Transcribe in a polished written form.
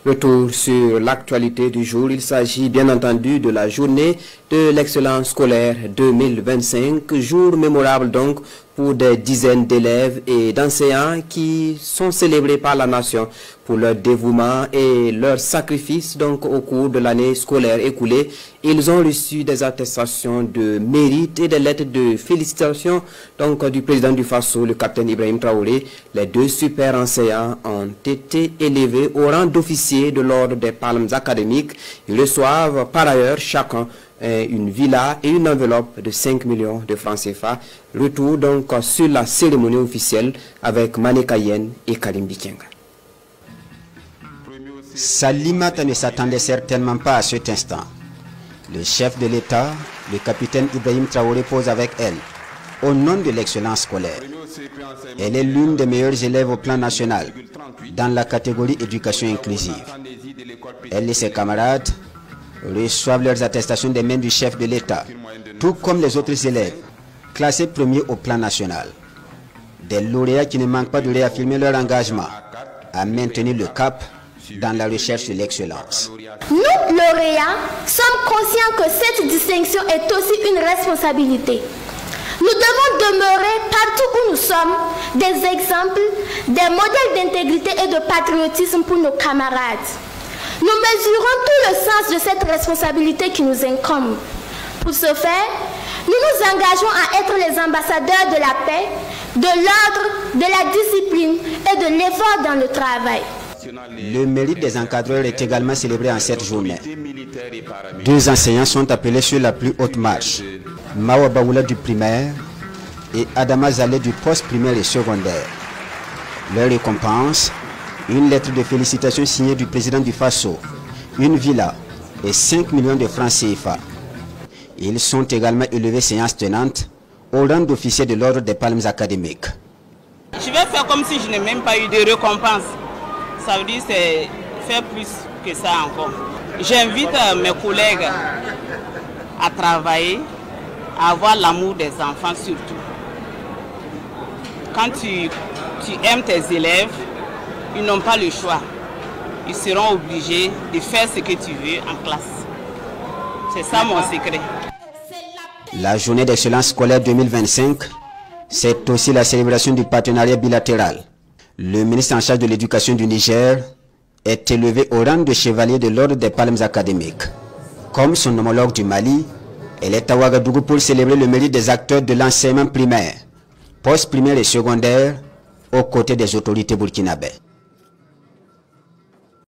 Retour sur l'actualité du jour. Il s'agit bien entendu de la journée de l'excellence scolaire 2025, jour mémorable donc pour des dizaines d'élèves et d'enseignants qui sont célébrés par la nation pour leur dévouement et leur sacrifice donc au cours de l'année scolaire écoulée. Ils ont reçu des attestations de mérite et des lettres de félicitations donc du président du Faso, le capitaine Ibrahim Traoré. Les deux super enseignants ont été élevés au rang d'officier de l'ordre des palmes académiques. Ils reçoivent par ailleurs chacun une villa et une enveloppe de 5 millions de francs CFA. Retour donc sur la cérémonie officielle avec Mané Kayen et Karim Bikenga. Salimata ne s'attendait certainement pas à cet instant. Le chef de l'État, le capitaine Ibrahim Traoré, pose avec elle au nom de l'excellence scolaire. Elle est l'une des meilleures élèves au plan national dans la catégorie éducation inclusive. Elle et ses camarades reçoivent leurs attestations des mains du chef de l'État, tout comme les autres élèves, classés premiers au plan national. Des lauréats qui ne manquent pas de réaffirmer leur engagement à maintenir le cap dans la recherche de l'excellence. Nous, lauréats, sommes conscients que cette distinction est aussi une responsabilité. Nous devons demeurer partout où nous sommes des exemples, des modèles d'intégrité et de patriotisme pour nos camarades. Nous mesurons tout le sens de cette responsabilité qui nous incombe. Pour ce faire, nous nous engageons à être les ambassadeurs de la paix, de l'ordre, de la discipline et de l'effort dans le travail. Le mérite des encadreurs est également célébré en cette journée. Deux enseignants sont appelés sur la plus haute marche. Mawa Baoula du primaire et Adama Zaleh du poste primaire et secondaire. Leur récompense, une lettre de félicitations signée du président du Faso, une villa et 5 millions de francs CFA. Ils sont également élevés séance tenante au rang d'officier de l'ordre des palmes académiques. Je vais faire comme si je n'ai même pas eu de récompense. Ça veut dire c'est faire plus que ça encore. J'invite mes collègues à travailler, à avoir l'amour des enfants surtout. Quand tu aimes tes élèves, ils n'ont pas le choix. Ils seront obligés de faire ce que tu veux en classe. C'est ça mon secret. La journée d'excellence scolaire 2025, c'est aussi la célébration du partenariat bilatéral. Le ministre en charge de l'éducation du Niger est élevé au rang de chevalier de l'ordre des palmes académiques. Comme son homologue du Mali, elle est à Ouagadougou pour célébrer le mérite des acteurs de l'enseignement primaire, post-primaire et secondaire, aux côtés des autorités burkinabées.